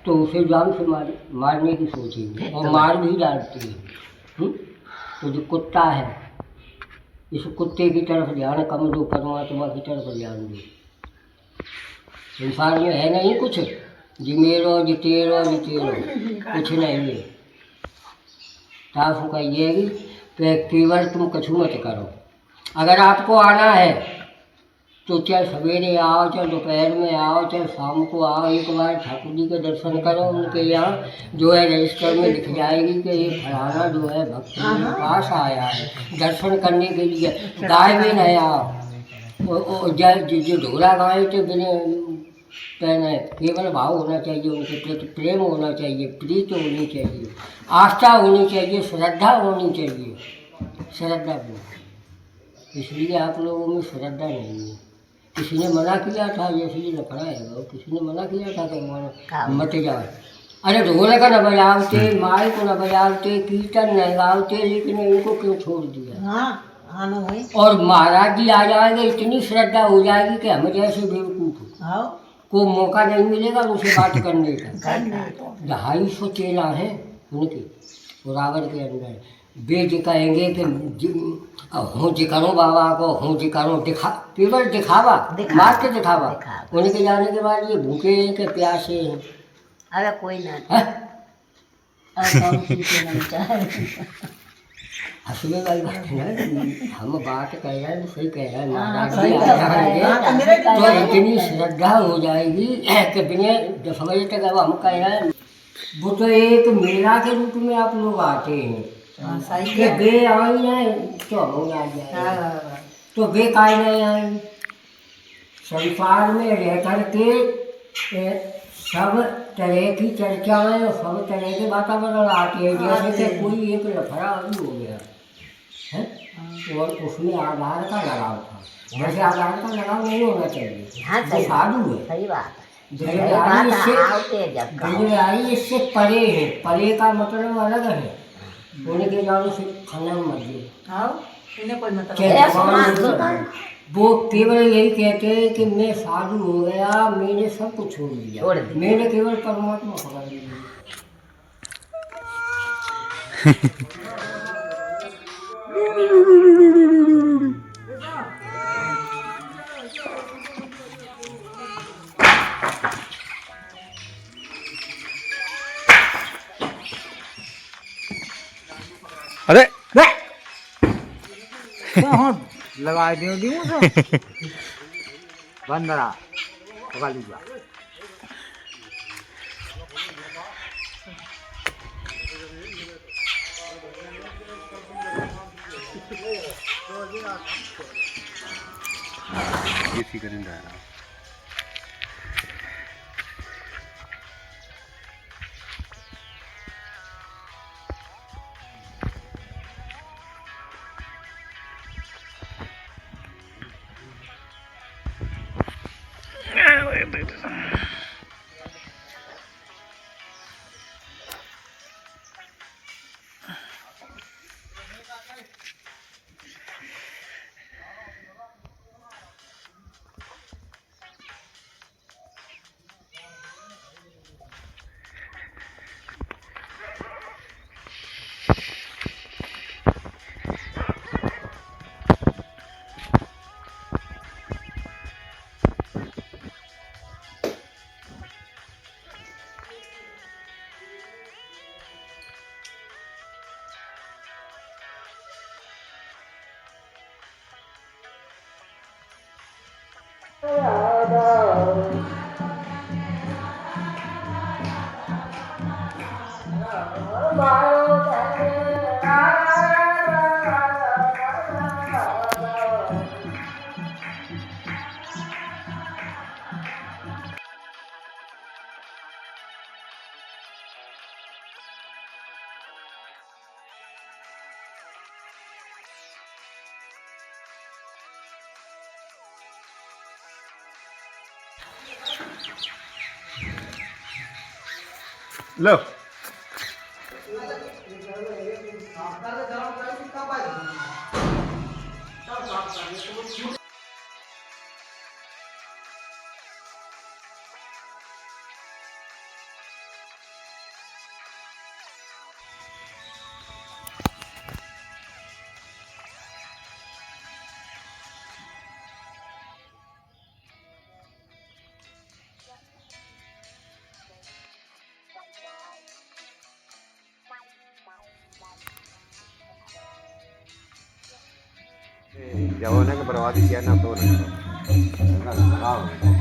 तो उसे जान से मारने की सोचेंगे और मार भी डालती है। तो जो कुत्ता है, इस कुत्ते की तरफ ध्यान कम दो, परमात्मा की तरफ ध्यान दो। संसार में है नहीं कुछ, जिमेरो जितेरो जितेरो कुछ नहीं है। साफ कहिएगी कि केवल तुम कछु मत करो। अगर आपको आना है तो चाहे सवेरे आओ, चाहे दोपहर में आओ, चाहे शाम को आओ, एक बार ठाकुर जी के दर्शन करो। उनके यहाँ जो है रजिस्टर में लिख जाएगी कि ये फलाना जो है भक्त मेरे पास आया है दर्शन करने के लिए। गाय भी नहीं आओ, जो ढोला गाय तो बिना पहने, केवल भाव होना चाहिए, उनके प्रति प्रेम होना चाहिए, प्रीत होनी चाहिए, आस्था होनी चाहिए, श्रद्धा होनी चाहिए। श्रद्धा बोल, इसलिए आप लोगों में श्रद्धा नहीं है। किसी ने मना किया था, जैसे लफड़ा है वो, किसी ने मना किया था कि मत जाओ। अरे ढोलक न बजावते, माइक न बजावते, कीर्तन न गावते, लेकिन इनको क्यों छोड़ दिया? और महाराज जी आ जाएंगे, इतनी श्रद्धा हो जाएगी कि हम जैसे बेवकूफ को मौका नहीं मिलेगा उनसे बात करने का। 250 चेला है उनके रावण के अंदर। वे जी कहेंगे कि हूँ जी करूँ बाबा को, हूँ जी करूँ, दिखा, केवल दिखावा, मात्र दिखावा। उनके जाने के बाद ये भूखे हैं कि प्यासे हैं? अरे कोई ना हंसने वाली बात है ना, हम बात कह रहे हैं, सही कह रहे हैं। महाराज जी आ जाएंगे तो इतनी श्रद्धा हो जाएगी कि बिना 10 बजे तक अब हम कह रहे हैं। वो तो एक मेला के रूप में आप लोग आते हैं कि वे आई नहीं तो हम आ जाए, तो वे काहे नहीं आई? संसार में रह करके सब तरह की चर्चाएं और सब तरह के वातावरण आते हैं। जैसे कि कोई एक लफड़ा अभी हो गया है और उसमें आधार का लगाव था, वैसे आधार का लगाव नहीं होना चाहिए। वो साधु है, सही बात दुनियाई इससे परे है। परे का मतलब अलग है। उनके जाने से खाना मत, वो केवल यही कहते हैं कि मैं साधु हो गया, मैंने सब कुछ छोड़ दिया, मैंने केवल परमात्मा पकड़ लिया। अरे लगा दियो बंदरा लगा लीजिए। इसी करें रहा लो। जब उन्हें बर्बादी किया ना तो ना करो।